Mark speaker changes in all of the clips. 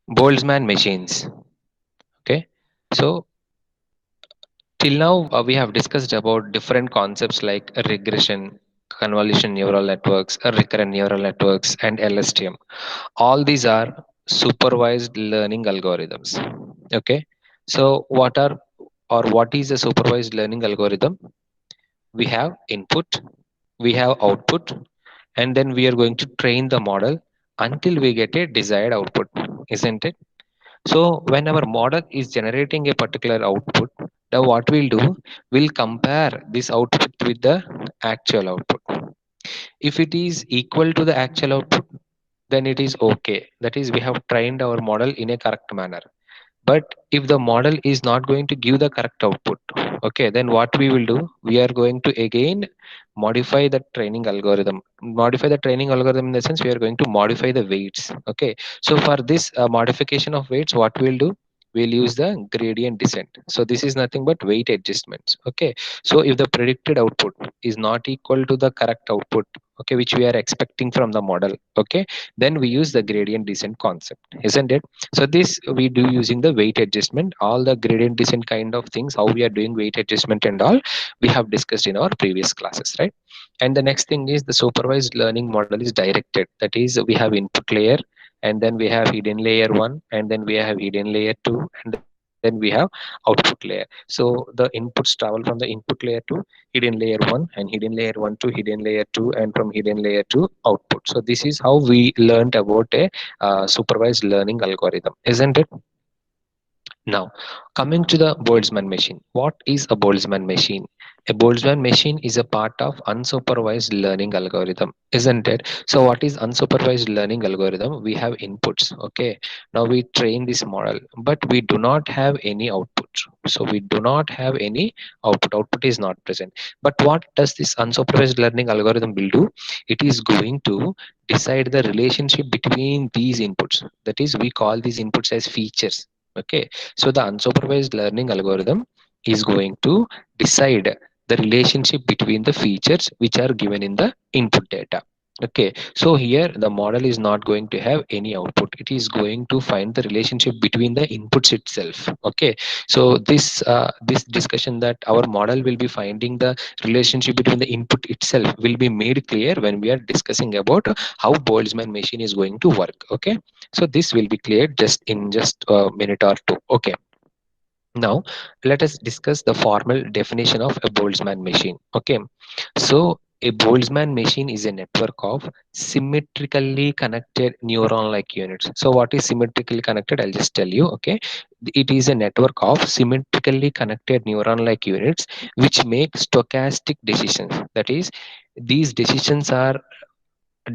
Speaker 1: Boltzmann machines. Okay, so till now we have discussed about different concepts like regression, convolution neural networks, recurrent neural networks, and LSTM. All these are supervised learning algorithms. Okay, so what is a supervised learning algorithm? We have input, we have output, and then we are going to train the model until we get a desired output, isn't it? So when our model is generating a particular output, now what we'll do, we'll compare this output with the actual output. If it is equal to the actual output, then it is okay. That is, we have trained our model in a correct manner. But if the model is not going to give the correct output, okay, then what we will do, we are going to again modify the training algorithm. Modify the training algorithm in the sense we are going to modify the weights. Okay, so for this modification of weights, what we'll do, we'll use the gradient descent. So this is nothing but weight adjustments. Okay, so if the predicted output is not equal to the correct output, okay, which we are expecting from the model, okay, then we use the gradient descent concept, isn't it? So this we do using the weight adjustment, all the gradient descent kind of things, how we are doing weight adjustment and all, we have discussed in our previous classes, right? And the next thing is the supervised learning model is directed. That is, we have input layer, and then we have hidden layer one, and then we have hidden layer two, and then we have output layer. So the inputs travel from the input layer to hidden layer one, and hidden layer one to hidden layer two, and from hidden layer to output. So this is how we learned about a supervised learning algorithm, isn't it? Now, coming to the Boltzmann machine. What is a Boltzmann machine? A Boltzmann machine is a part of unsupervised learning algorithm, isn't it? So, what is unsupervised learning algorithm? We have inputs. Okay. Now we train this model, but we do not have any output. So we do not have any output. Output is not present. But what does this unsupervised learning algorithm will do? It is going to decide the relationship between these inputs. That is, we call these inputs as features. Okay, so the unsupervised learning algorithm is going to decide the relationship between the features which are given in the input data. Okay, so here the model is not going to have any output. It is going to find the relationship between the inputs itself. Okay, so this discussion that our model will be finding the relationship between the input itself will be made clear when we are discussing about how Boltzmann machine is going to work. Okay, so this will be cleared just a minute or two. Okay. Now let us discuss the formal definition of a Boltzmann machine. Okay. So a Boltzmann machine is a network of symmetrically connected neuron-like units. So what is symmetrically connected? I'll just tell you. Okay. It is a network of symmetrically connected neuron-like units which make stochastic decisions. That is, these decisions are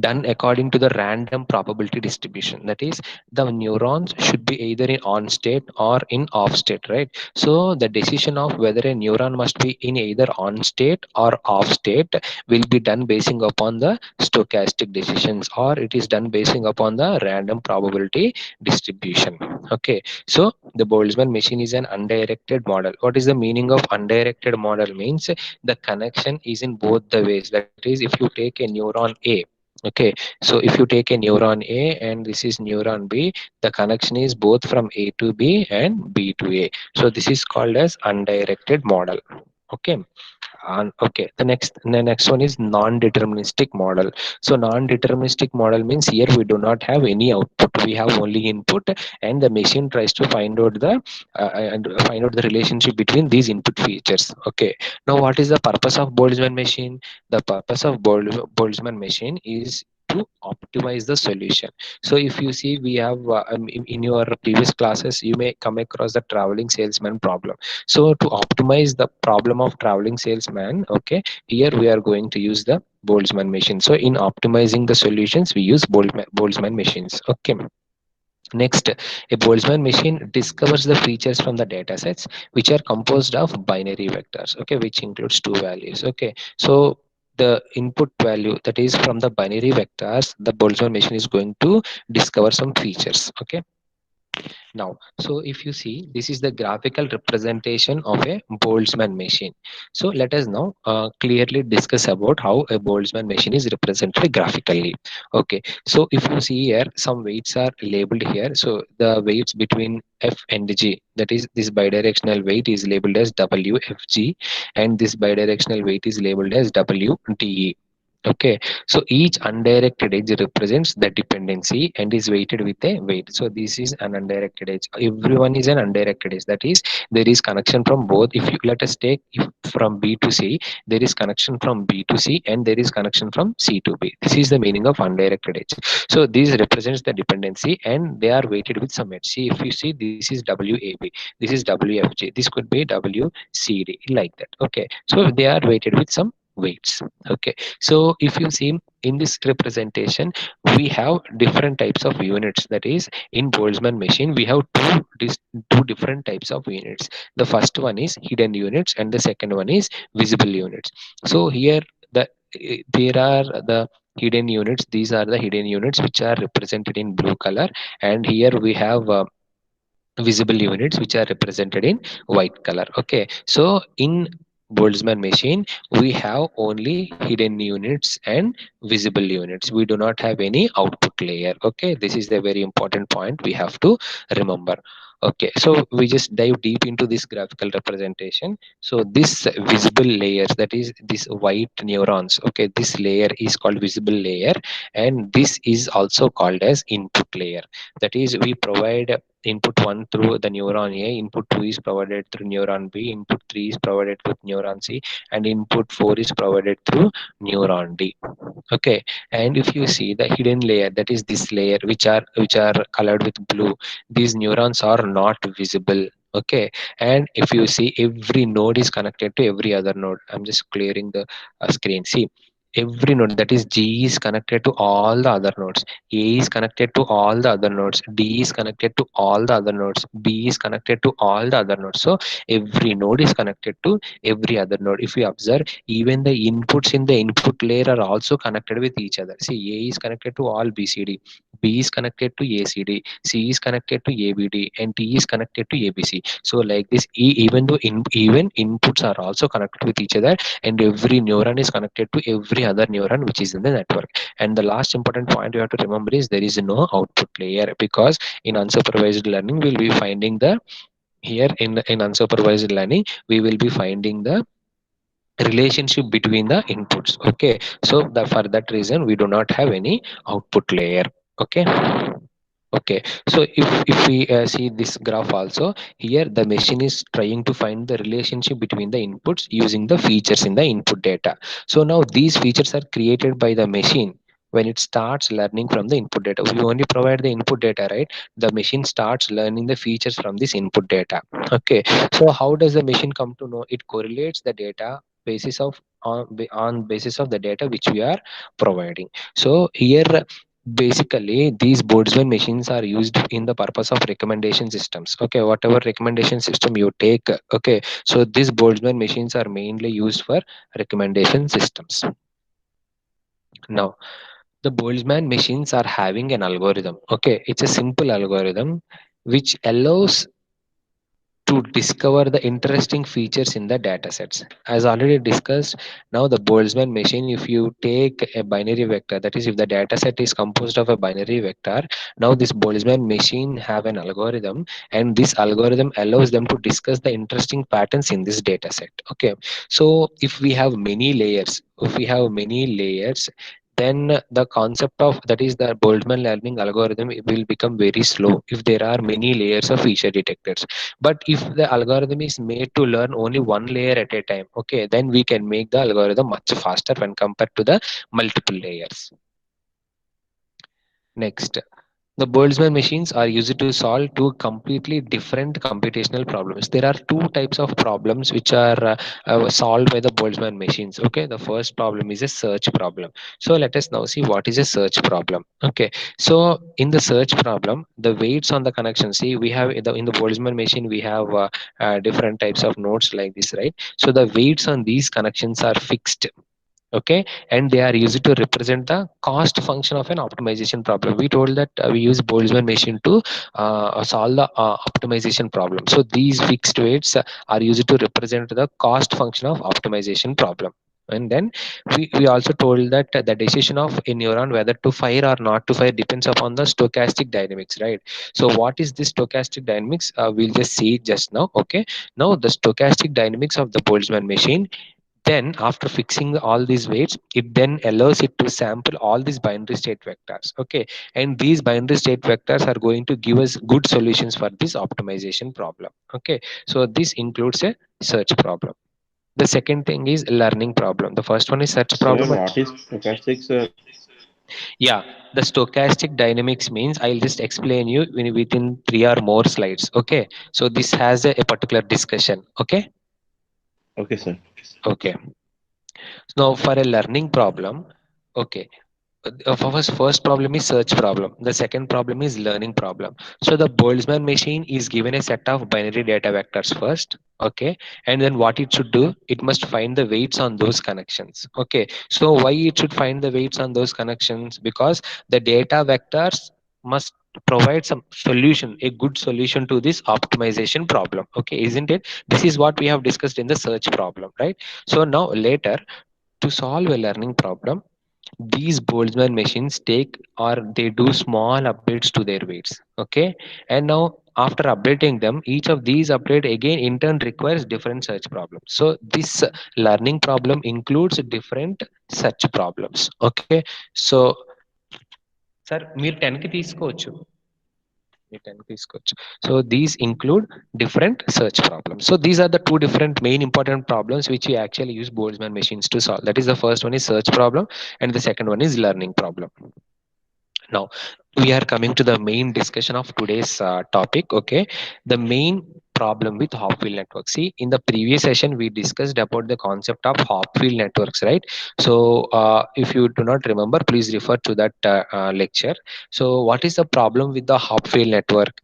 Speaker 1: done according to the random probability distribution. That is, the neurons should be either in on state or in off state, right? So the decision of whether a neuron must be in either on state or off state will be done basing upon the stochastic decisions, or it is done basing upon the random probability distribution. Okay, so the Boltzmann machine is an undirected model. What is the meaning of undirected model? Means the connection is in both the ways. That is, if you take a neuron A, okay, so if you take a neuron A and this is neuron B, the connection is both from A to B and B to A. So this is called as undirected model. Okay. Okay, the next one is non-deterministic model. So non-deterministic model means here we do not have any output. We have only input, and the machine tries to find out the relationship between these input features. Okay. Now, what is the purpose of Boltzmann machine? The purpose of Boltzmann machine is to optimize the solution. So if you see, we have in your previous classes, you may come across the traveling salesman problem. So to optimize the problem of traveling salesman, okay, here we are going to use the Boltzmann machine. So in optimizing the solutions, we use Boltzmann machines. Okay. Next, a Boltzmann machine discovers the features from the data sets which are composed of binary vectors, okay, which includes two values. Okay, so the input value, that is from the binary vectors, the Boltzmann machine is going to discover some features. Okay, Now, so if you see, this is the graphical representation of a Boltzmann machine. So let us now clearly discuss about how a Boltzmann machine is represented graphically. Okay, so if you see here, some weights are labeled here. So the weights between F and G, that is this bidirectional weight is labeled as WFG, and this bidirectional weight is labeled as WDE. Okay, so each undirected edge represents the dependency and is weighted with a weight. So this is an undirected edge. Everyone is an undirected edge. That is, there is connection from both. If you let us take if from B to C, there is connection from B to C and there is connection from C to B. This is the meaning of undirected edge. So this represents the dependency and they are weighted with some edge. See, if you see, this is WAB, this is WFG, this could be WCD, like that. Okay, so they are weighted with some weights. Okay, so if you see in this representation, we have different types of units. That is, in Boltzmann machine, we have two different types of units. The first one is hidden units, and the second one is visible units. So here, there are the hidden units. These are the hidden units which are represented in blue color, and here we have visible units which are represented in white color. Okay, so in Boltzmann machine we have only hidden units and visible units. We do not have any output layer. Okay, this is the very important point we have to remember. Okay, so we just dive deep into this graphical representation. So this visible layers, that is this white neurons, okay, this layer is called visible layer, and this is also called as input layer. That is, we provide input 1 through the neuron A, input 2 is provided through neuron B, input 3 is provided with neuron C, and input 4 is provided through neuron D. Okay, and if you see the hidden layer, that is this layer which are colored with blue, these neurons are not visible. Okay, and if you see, every node is connected to every other node. I'm just clearing the screen. See, every node, that is G is connected to all the other nodes, A is connected to all the other nodes, D is connected to all the other nodes, B is connected to all the other nodes. So every node is connected to every other node. If you observe, even the inputs in the input layer are also connected with each other. See, A is connected to all BCD, B is connected to ACD, C is connected to ABD, and T is connected to ABC. So like this, even though even inputs are also connected with each other, and every neuron is connected to every other neuron which is in the network. And the last important point you have to remember is there is no output layer, because in unsupervised learning we'll be finding the here in unsupervised learning we will be finding the relationship between the inputs. Okay, so for that reason we do not have any output layer. Okay, okay, so if we see this graph also, here the machine is trying to find the relationship between the inputs using the features in the input data. So now these features are created by the machine when it starts learning from the input data. We only provide the input data, right? The machine starts learning the features from this input data. Okay, so how does the machine come to know? It correlates the data basis of on basis of the data which we are providing. So here, basically, these Boltzmann machines are used in the purpose of recommendation systems. Okay, whatever recommendation system you take, okay, so these Boltzmann machines are mainly used for recommendation systems. Now, the Boltzmann machines are having an algorithm. Okay, it's a simple algorithm which allows to discover the interesting features in the data sets. As already discussed, now the Boltzmann machine, if you take a binary vector, that is, if the data set is composed of a binary vector, now this Boltzmann machine have an algorithm, and this algorithm allows them to discuss the interesting patterns in this data set. Okay, so if we have many layers, then the concept of, that is, the Boltzmann learning algorithm, it will become very slow if there are many layers of feature detectors. But if the algorithm is made to learn only one layer at a time, okay, then we can make the algorithm much faster when compared to the multiple layers. Next, the Boltzmann machines are used to solve two completely different computational problems. There are two types of problems which are solved by the Boltzmann machines. Okay, the first problem is a search problem. So let us now see what is a search problem. Okay, so in the search problem, the weights on the connection. See, we have in the Boltzmann machine we have different types of nodes like this, right? So the weights on these connections are fixed. Okay, and they are used to represent the cost function of an optimization problem. We told that we use Boltzmann machine to solve the optimization problem. So these fixed weights are used to represent the cost function of optimization problem. And then we also told that the decision of a neuron whether to fire or not to fire depends upon the stochastic dynamics, right? So what is this stochastic dynamics? We'll just see it just now. Okay, now the stochastic dynamics of the Boltzmann machine, then after fixing all these weights, it then allows it to sample all these binary state vectors. Okay, and these binary state vectors are going to give us good solutions for this optimization problem. Okay, so this includes a search problem. The second thing is learning problem. The first one is search
Speaker 2: Sir,
Speaker 1: problem.
Speaker 2: what is stochastic, sir?
Speaker 1: Yeah, the stochastic dynamics means I'll just explain you within 3 or more slides. Okay, so this has a particular discussion. Okay.
Speaker 2: Okay, sir.
Speaker 1: Okay, now for a learning problem. Okay, our first problem is search problem. The second problem is learning problem. So the Boltzmann machine is given a set of binary data vectors first. Okay, and then what it should do, it must find the weights on those connections. Okay, so why it should find the weights on those connections? Because the data vectors must provide some solution, a good solution to this optimization problem. Okay, isn't it? This is what we have discussed in the search problem, right? So now later, to solve a learning problem, these Boltzmann machines take or they do small updates to their weights. Okay, and now after updating them, each of these update again in turn requires different search problems. So this learning problem includes different search problems. Okay, so sir, మీరు 10కి తీసుకోవచ్చు. మీరు 10కి తీసుకోవచ్చు. So these include different search problems. So these are the two different main important problems which we actually use Boltzmann machines to solve. That is, the first one is search problem and the second one is learning problem. Now we are coming to the main discussion of today's topic. Okay, the main problem with Hopfield network. See, in the previous session we discussed about the concept of Hopfield networks, right? So if you do not remember, please refer to that lecture. So what is the problem with the Hopfield network?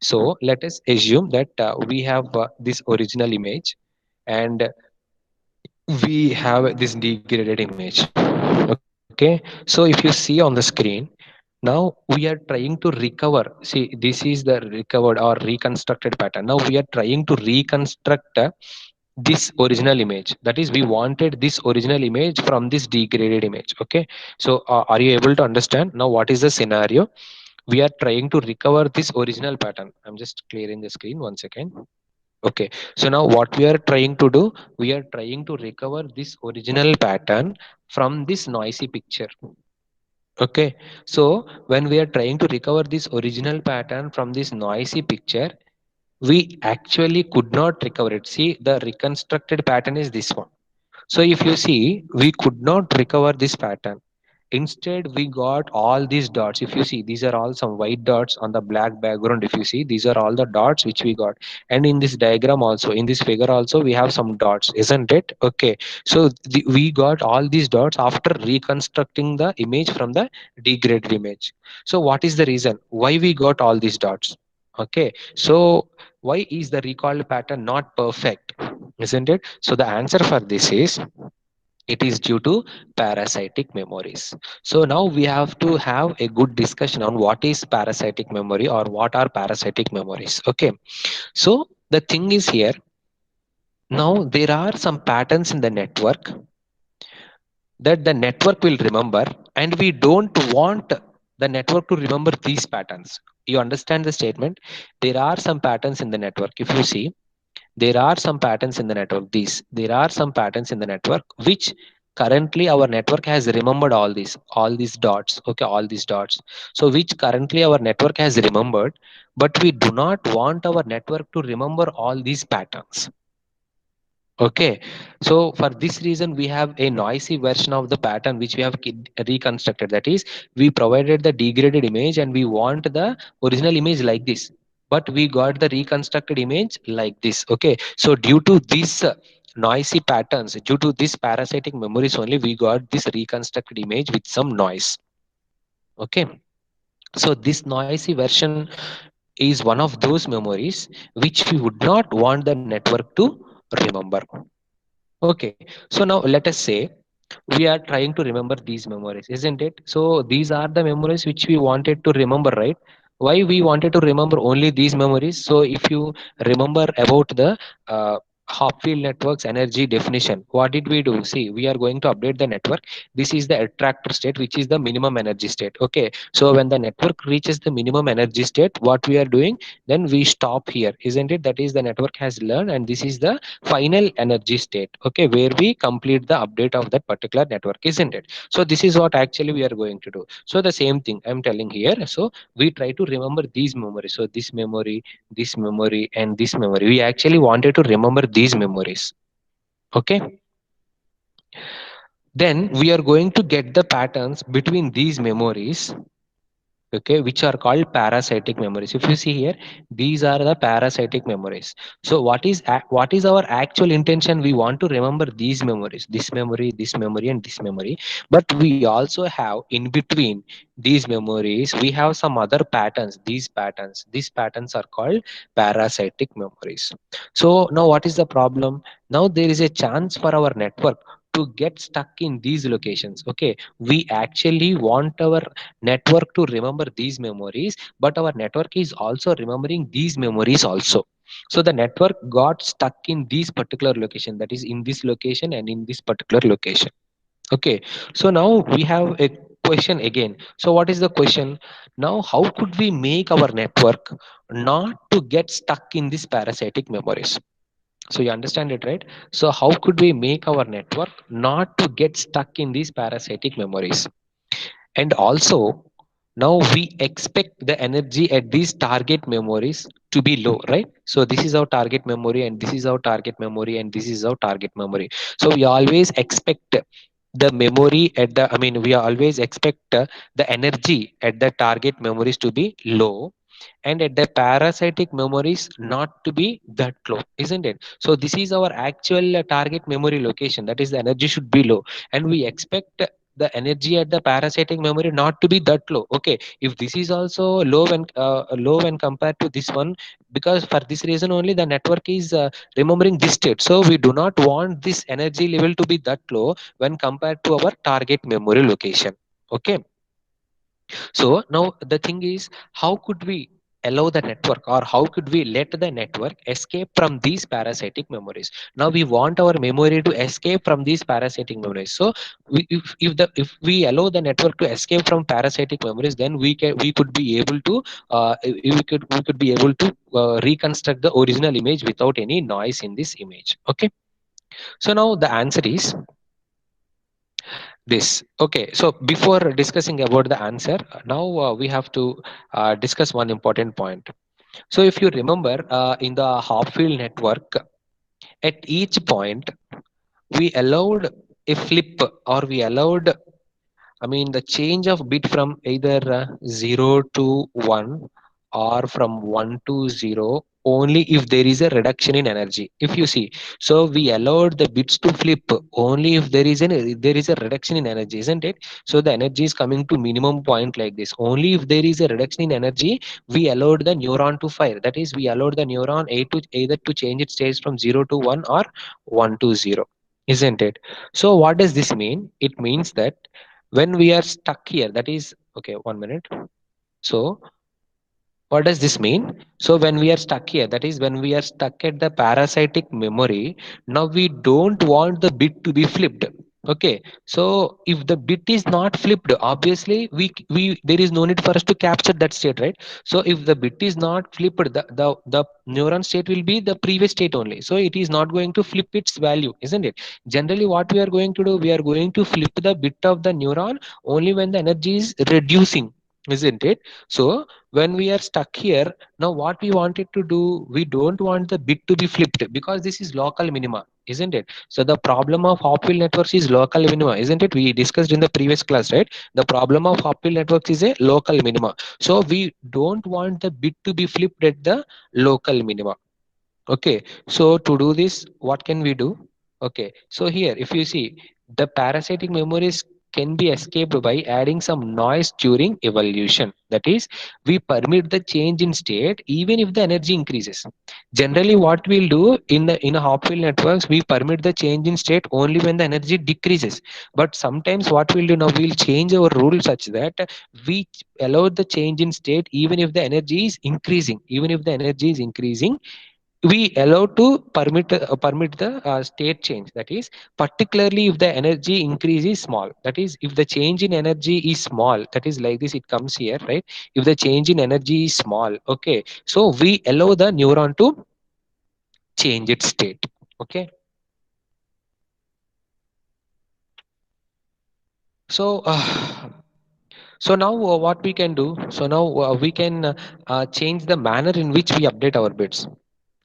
Speaker 1: So let us assume that we have this original image and we have this degraded image. Okay, so if you see on the screen, now we are trying to recover. See, this is the recovered or reconstructed pattern. Now we are trying to reconstruct this original image. That is, we wanted this original image from this degraded image. Okay, so are you able to understand now what is the scenario? We are trying to recover this original pattern. I'm just clearing the screen 1 second. Okay, so now what we are trying to do, we are trying to recover this original pattern from this noisy picture. Okay, so when we are trying to recover this original pattern from this noisy picture, we actually could not recover it. See, the reconstructed pattern is this one. So if you see, we could not recover this pattern. Instead, we got all these dots. If you see, these are all some white dots on the black background. If you see, these are all the dots which we got. And in this diagram also, in this figure also, we have some dots, isn't it? Okay. So we got all these dots after reconstructing the image from the degraded image. So what is the reason? Why we got all these dots? Okay. So why is the recalled pattern not perfect? Isn't it? So the answer for this is it is due to parasitic memories. So now we have to have a good discussion on what is parasitic memory or what are parasitic memories. Okay, so the thing is here, now there are some patterns in the network that the network will remember, and we don't want the network to remember these patterns. You understand the statement? There are some patterns in the network. If you see, there are some patterns in the network, these there are some patterns in the network which currently our network has remembered all these dots. Okay, all these dots, so which currently our network has remembered, but we do not want our network to remember all these patterns. Okay, so for this reason, we have a noisy version of the pattern which we have reconstructed. That is, we provided the degraded image and we want the original image like this, but we got the reconstructed image like this. Okay, so due to this noisy patterns, due to this parasitic memories only, we got this reconstructed image with some noise. Okay, so this noisy version is one of those memories which we would not want the network to remember. Okay, so now let us say we are trying to remember these memories, isn't it? So these are the memories which we wanted to remember, right? Why we wanted to remember only these memories? So if you remember about the uh, Hopfield network's energy definition, what did we do? See, we are going to update the network. This is the attractor state, which is the minimum energy state. Okay, so when the network reaches the minimum energy state, what we are doing, then we stop here, isn't it? That is, the network has learned, and this is the final energy state, okay, where we complete the update of that particular network, isn't it? So this is what actually we are going to do. So the same thing I'm telling here. So we try to remember these memories. So this memory and this memory, we actually wanted to remember these memories. Okay, then we are going to get the patterns between these memories, okay, which are called parasitic memories. If you see here, these are the parasitic memories. So what is our actual intention? We want to remember these memories, this memory and this memory, but we also have in between these memories, we have some other patterns. These patterns are called parasitic memories. So now what is the problem? Now there is a chance for our network to get stuck in these locations. Okay, we actually want our network to remember these memories, but our network is also remembering these memories also. So the network got stuck in these particular location, that is in this location and in this particular location. Okay, so now we have a question again. So what is the question? Now how could we make our network not to get stuck in these parasitic memories? So you understand it, right? So how could we make our network not to get stuck in these parasitic memories? And also, now we expect the energy at these target memories to be low, right? So this is our target memory, and this is our target memory, and this is our target memory. So we always expect the memory at the, I mean, we always expect the energy at the target memories to be low, and at the parasitic memories not to be that low, isn't it? So this is our actual target memory location, that is, the energy should be low, and we expect the energy at the parasitic memory not to be that low. Okay, if this is also low when compared to this one, because for this reason only the network is remembering this state. So we do not want this energy level to be that low when compared to our target memory location. Okay, so now the thing is, how could we allow the network, or how could we let the network escape from these parasitic memories? Now we want our memory to escape from these parasitic memories. So if we allow the network to escape from parasitic memories, then we could be able to we could be able to reconstruct the original image without any noise in this image. Okay, so now the answer is this. Okay, so before discussing about the answer, now we have to discuss one important point. So if you remember, in the Hopfield network, at each point we allowed a flip, or we allowed, I mean, the change of bit from either 0 to 1, or from 1 to 0, only if there is a reduction in energy. If you see, so we allowed the bits to flip only if there is a reduction in energy, isn't it? So the energy is coming to minimum point like this. Only if there is a reduction in energy, we allowed the neuron to fire. That is, we allowed the neuron either to change its state from 0 to 1 or 1 to 0, isn't it? So what does this mean? It means that when we are stuck here, that is, okay, 1 minute. So what does this mean? So when we are stuck here, that is, when we are stuck at the parasitic memory, now we don't want the bit to be flipped. Okay, so if the bit is not flipped, obviously we there is no need for us to capture that state, right? So if the bit is not flipped, the neuron state will be the previous state only, so it is not going to flip its value, isn't it? Generally what we are going to do, we are going to flip the bit of the neuron only when the energy is reducing, isn't it? So when we are stuck here, now what we wanted to do, we don't want the bit to be flipped, because this is local minima, isn't it? So the problem of Hopfield networks is local minima, isn't it? We discussed in the previous class, right? The problem of Hopfield networks is a local minima. So we don't want the bit to be flipped at the local minima. Okay, so to do this, what can we do? Okay, so here if you see, the parasitic memories can be escaped by adding some noise during evolution. That is, we permit the change in state even if the energy increases. Generally, what we'll do in a Hopfield networks, we permit the change in state only when the energy decreases. But sometimes what we'll do now, we'll change our rule such that we allow the change in state even if the energy is increasing. Even if the energy is increasing, we allow to permit the state change. That is, particularly if the energy increase is small. That is, if the change in energy is small, that is like this, it comes here, right? If the change in energy is small, okay, so we allow the neuron to change its state. Okay, so so now what we can do, so now we can change the manner in which we update our bits.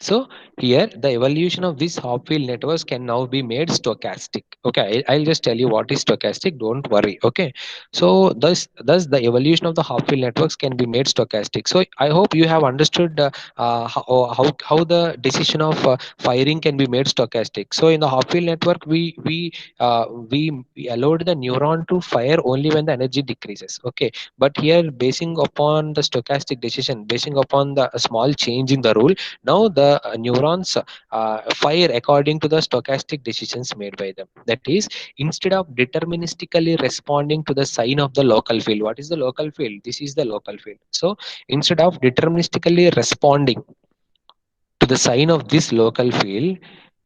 Speaker 1: So here the evolution of this Hopfield networks can now be made stochastic. Okay, I'll just tell you what is stochastic. Don't worry. Okay, so thus the evolution of the Hopfield networks can be made stochastic. So I hope you have understood how the decision of firing can be made stochastic. So in the Hopfield network, we allowed the neuron to fire only when the energy decreases. Okay, but here basing upon the stochastic decision, basing upon the small change in the rule, now the neurons fire according to the stochastic decisions made by them. That is, instead of deterministically responding to the sign of the local field. What is the local field? This is the local field. So instead of deterministically responding to the sign of this local field,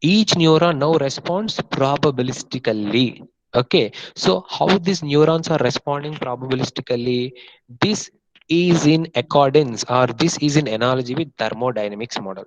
Speaker 1: each neuron now responds probabilistically. Okay, so how these neurons are responding probabilistically? This is in accordance, or this is in analogy with thermodynamics model.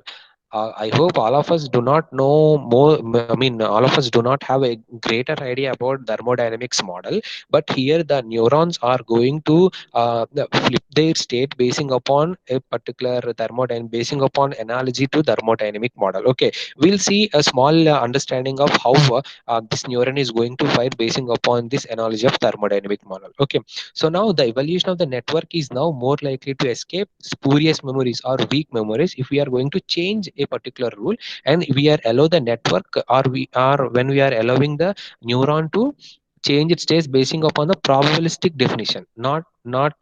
Speaker 1: I hope all of us do not know more. I mean, all of us do not have a greater idea about thermodynamics model. But here, the neurons are going to flip their state basing upon a particular thermodynamic, basing upon analogy to thermodynamic model. Okay, we'll see a small understanding of how this neuron is going to fire basing upon this analogy of thermodynamic model. Okay, so now the evolution of the network is now more likely to escape spurious memories or weak memories if we are going to change a particular rule, and we are allow the network, or we are when we are allowing the neuron to change its states basing upon the probabilistic definition, not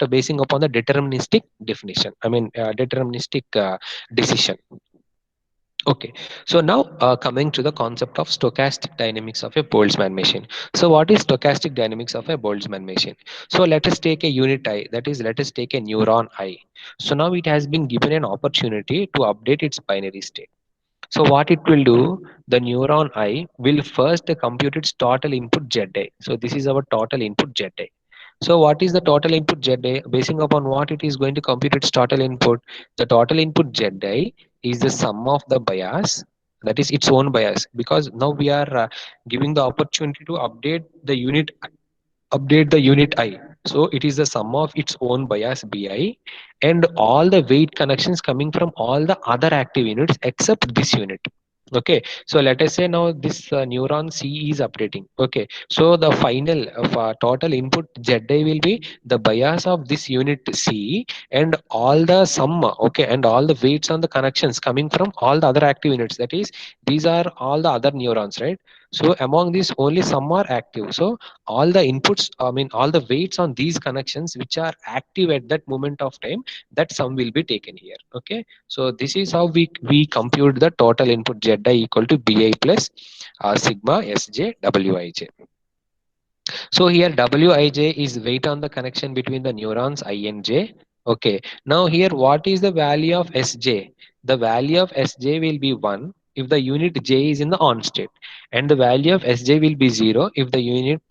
Speaker 1: basing upon the deterministic definition. I mean, deterministic decision. Okay, so now coming to the concept of stochastic dynamics of a Boltzmann machine. So what is stochastic dynamics of a Boltzmann machine? So let us take a unit I, that is, let us take a neuron I. So now it has been given an opportunity to update its binary state. So what it will do, the neuron I will first compute its total input ZA. So this is our total input ZA. So what is the total input ZA? Basing upon what it is going to compute its total input? The total input ZA is the sum of the bias, that is its own bias, because now we are giving the opportunity to update the unit I. So it is the sum of its own bias Bi and all the weight connections coming from all the other active units except this unit. Okay, so let us say now this neuron C is updating. Okay, so the final of total input Zi will be the bias of this unit C and all the sum. Okay, and all the weights on the connections coming from all the other active units. That is, these are all the other neurons, right? So among these, only some are active. So all the inputs, I mean, all the weights on these connections which are active at that moment of time, that sum will be taken here. Okay, so this is how we compute the total input Zi equal to Bi plus sigma Sj Wij. So here Wij is weight on the connection between the neurons I and J. Okay. Now here what is the value of Sj? The value of Sj will be 1 if the unit J is in the on state, and the value of Sj will be 0 if the unit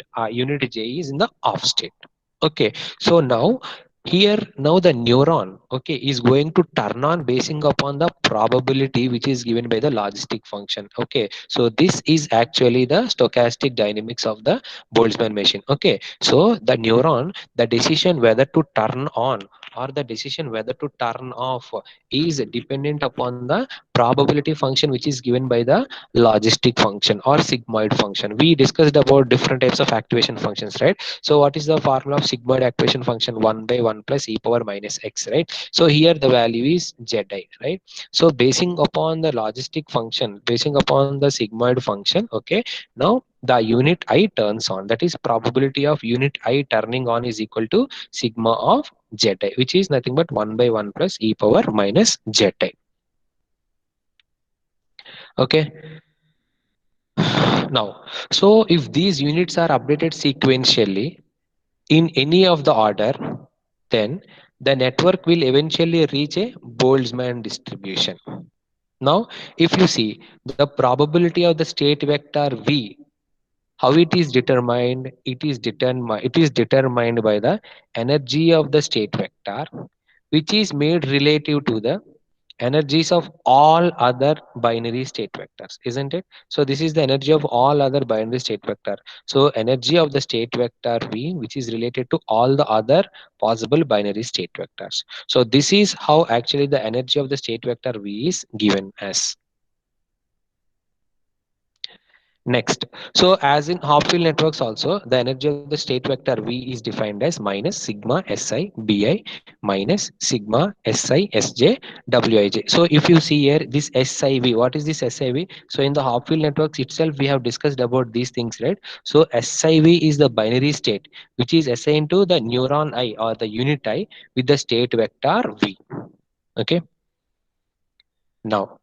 Speaker 1: J is in the off state. Okay. So now the neuron, okay, is going to turn on basing upon the probability which is given by the logistic function. Okay. So this is actually the stochastic dynamics of the Boltzmann machine. Okay, so the neuron, the decision whether to turn on or the decision whether to turn off is dependent upon the probability function which is given by the logistic function or sigmoid function. We discussed about different types of activation functions, right? So what is the formula of sigmoid activation function? 1 by 1 plus e power minus x, right? So here the value is Zi, right? So basing upon the logistic function, basing upon the sigmoid function, okay, now the unit I turns on. That is probability of unit I turning on is equal to sigma of Zi, which is nothing but 1 by 1 plus e power minus Zi. Okay. Now, so if these units are updated sequentially in any of the order, then the network will eventually reach a Boltzmann distribution. Now, if you see the probability of the state vector V, how it is determined by the energy of the state vector, which is made relative to the energies of all other binary state vectors, isn't it? So this is the energy of all other binary state vector. So energy of the state vector V, which is related to all the other possible binary state vectors. So this is how actually the energy of the state vector V is given as. Next, so as in half-field networks also, the energy of the state vector V is defined as minus sigma Si Bi minus sigma Si Sj Wij. So if you see here this SIV, what is this SIV? So in the half-field networks itself, we have discussed about these things, right? So SIV is the binary state, which is assigned to the neuron I or the unit I with the state vector V. Okay. Now,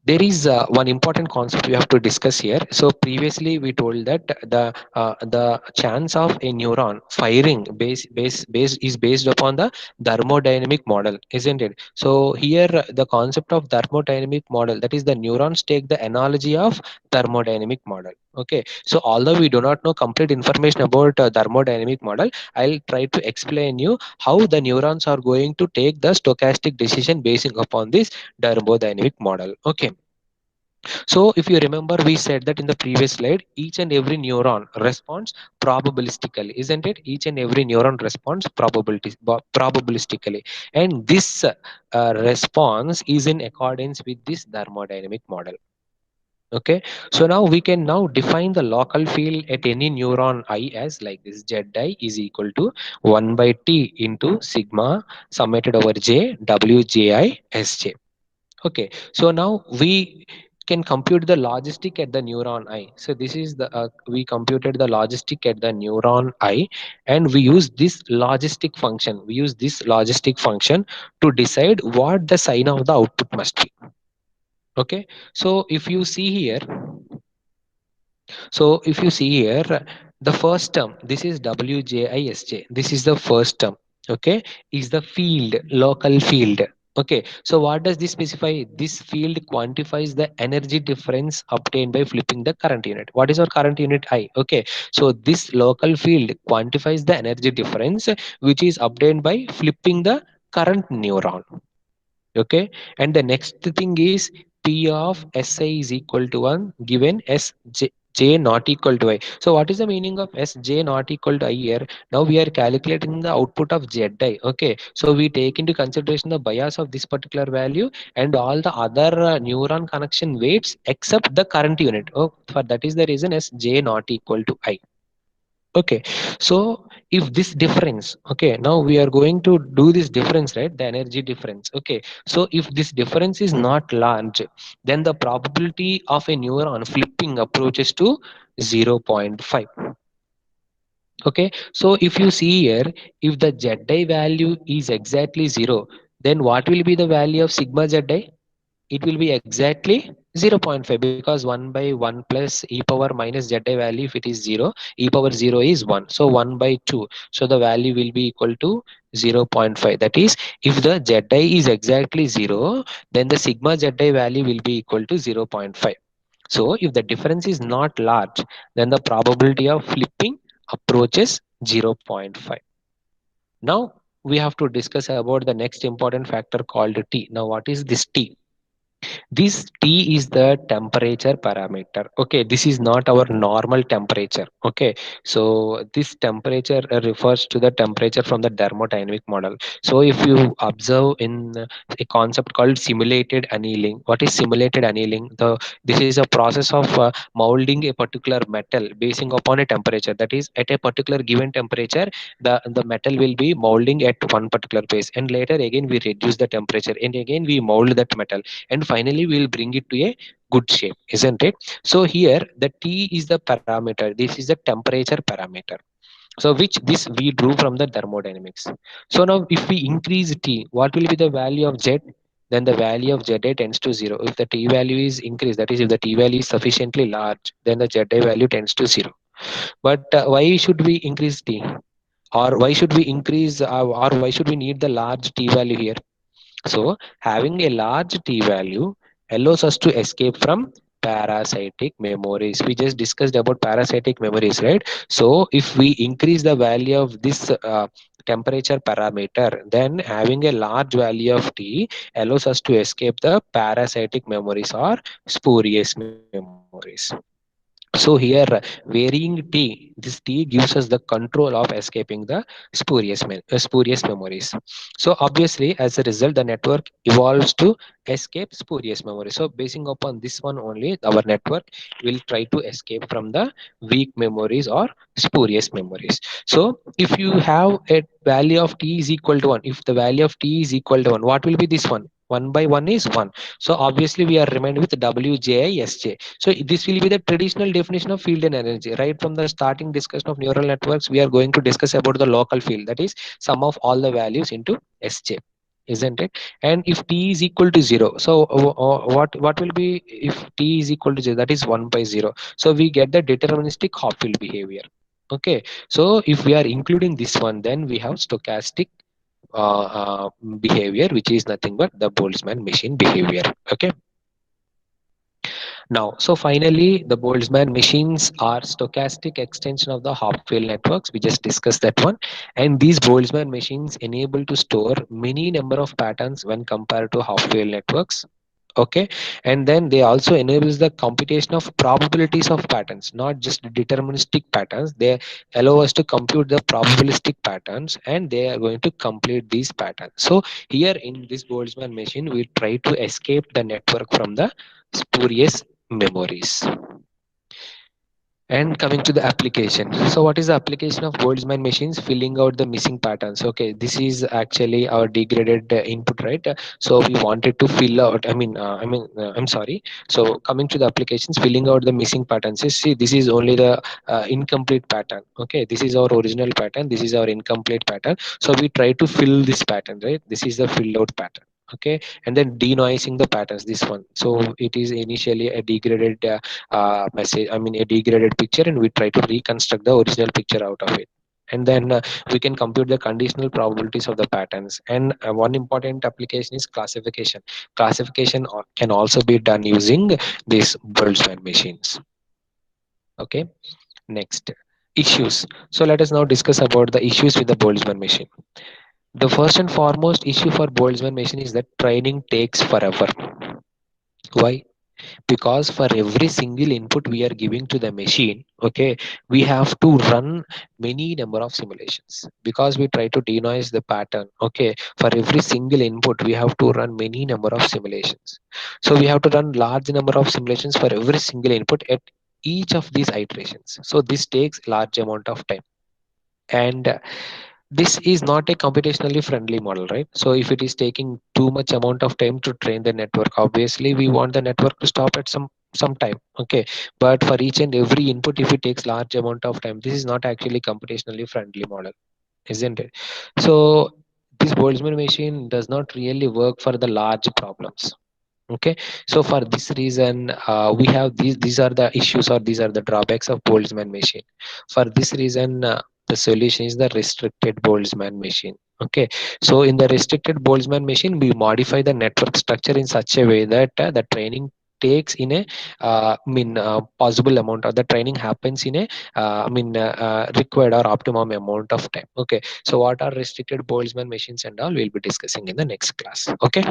Speaker 1: there is one important concept we have to discuss here. So previously we told that the chance of a neuron firing base is based upon the thermodynamic model, isn't it? So here the concept of thermodynamic model, that is the neurons take the analogy of thermodynamic model. Okay, so although we do not know complete information about thermodynamic model, I'll try to explain you how the neurons are going to take the stochastic decision basing upon this thermodynamic model. Okay. So if you remember, we said that in the previous slide, each and every neuron responds probabilistically, isn't it? Each and every neuron responds probabilistically, and this response is in accordance with this thermodynamic model. Okay, so now we can now define the local field at any neuron I as like this: Z I is equal to 1 by T into sigma summated over J Wji Sj. Okay, so now we can compute the logistic at the neuron I. So this is the we computed the logistic at the neuron I, and we use this logistic function. We use this logistic function to decide what the sign of the output must be. Okay, so if you see here, the first term, this is Wjisj. This is the first term. Okay, is the field, local field. Okay, so what does this specify? This field quantifies the energy difference obtained by flipping the current unit. What is our current unit I? Okay, so this local field quantifies the energy difference which is obtained by flipping the current neuron. Okay, and the next thing is P of Si is equal to 1 given J not equal to I. So what is the meaning of Sj not equal to I here? Now we are calculating the output of Zi. Okay, so we take into consideration the bias of this particular value and all the other neuron connection weights except the current unit. Oh, for that is the reason Sj not equal to I. Okay, so if this difference, okay, now we are going to do this difference, right? The energy difference. Okay, so if this difference is not large, then the probability of a neuron flipping approaches to 0.5. Okay, so if you see here, if the Zi value is exactly 0, then what will be the value of sigma Zi? It will be exactly 0.5 because 1 by 1 plus e power minus Zi value, if it is 0, e power 0 is 1. So 1 by 2. So the value will be equal to 0.5. That is, if the Zi is exactly 0, then the sigma Zi value will be equal to 0.5. So if the difference is not large, then the probability of flipping approaches 0.5. Now we have to discuss about the next important factor called T. Now what is this T? This T is the temperature parameter. Okay, this is not our normal temperature. Okay, so this temperature refers to the temperature from the thermodynamic model. So if you observe in a concept called simulated annealing, what is simulated annealing? This is a process of molding a particular metal basing upon a temperature. That is, at a particular given temperature, the metal will be molding at one particular pace, and later again we reduce the temperature, and again we mold that metal, and finally we'll bring it to a good shape, isn't it? So here the T is the parameter. This is the temperature parameter. So which this we drew from the thermodynamics. So now if we increase T, what will be the value of Z? Then the value of ZA tends to 0. If the T value is increased, that is if the T value is sufficiently large, then the ZA value tends to 0. But why should we increase T? Or why should we increase, or why should we need the large T value here? So having a large T value allows us to escape from parasitic memories. We just discussed about parasitic memories, right? So if we increase the value of this temperature parameter, then having a large value of T allows us to escape the parasitic memories or spurious memories. So here varying T, this T gives us the control of escaping the spurious memories. So obviously as a result the network evolves to escape spurious memory. So basing upon this one only, our network will try to escape from the weak memories or spurious memories. So if you have a value of T is equal to 1, if the value of T is equal to 1, what will be this one? 1 by 1 is 1. So obviously we are remained with WJISJ. So this will be the traditional definition of field and energy. Right from the starting discussion of neural networks, we are going to discuss about the local field, that is sum of all the values into Sj, isn't it? And if T is equal to 0, so what will be if T is equal to 0? That is 1 by 0. So we get the deterministic Hopfield behavior. Okay, so if we are including this one, then we have stochastic uh, uh, behavior, which is nothing but the Boltzmann machine behavior. Okay. Now, so finally, the Boltzmann machines are stochastic extension of the Hopfield networks. We just discussed that one. And these Boltzmann machines enable to store many number of patterns when compared to Hopfield networks. Okay, and then they also enables the computation of probabilities of patterns, not just deterministic patterns. They allow us to compute the probabilistic patterns, and they are going to complete these patterns. So here in this Boltzmann machine, we try to escape the network from the spurious memories. And coming to the application. So what is the application of Boltzmann machines? Filling out the missing patterns. Okay, this is actually our degraded input, right? So we wanted to fill out, I'm sorry. So coming to the applications, filling out the missing patterns. You see, this is only the incomplete pattern. Okay, this is our original pattern. This is our incomplete pattern. So we try to fill this pattern, right? This is the filled out pattern. Okay, and then denoising the patterns, this one. So it is initially a degraded message, a degraded picture, and we try to reconstruct the original picture out of it. And then we can compute the conditional probabilities of the patterns. And one important application is classification. Classification can also be done using these Boltzmann machines. Okay, next, issues. So let us now discuss about the issues with the Boltzmann machine. The first and foremost issue for Boltzmann machine is that training takes forever. Why? Because for every single input we are giving to the machine, okay, we have to run many number of simulations, because we try to denoise the pattern. Okay, for every single input we have to run many number of simulations. So we have to run large number of simulations for every single input at each of these iterations. So this takes large amount of time. And this is not a computationally friendly model, right? So if it is taking too much amount of time to train the network, obviously we want the network to stop at some time. Okay, but for each and every input, if it takes large amount of time, this is not actually computationally friendly model, isn't it? So this Boltzmann machine does not really work for the large problems. Okay, so for this reason we have these are the issues, or these are the drawbacks of Boltzmann machine. For this reason the solution is the restricted Boltzmann machine. Okay, so in the restricted Boltzmann machine we modify the network structure in such a way that the training takes in a possible amount, or the training happens in a required or optimum amount of time. Okay, so what are restricted Boltzmann machines and all, we'll be discussing in the next class. Okay.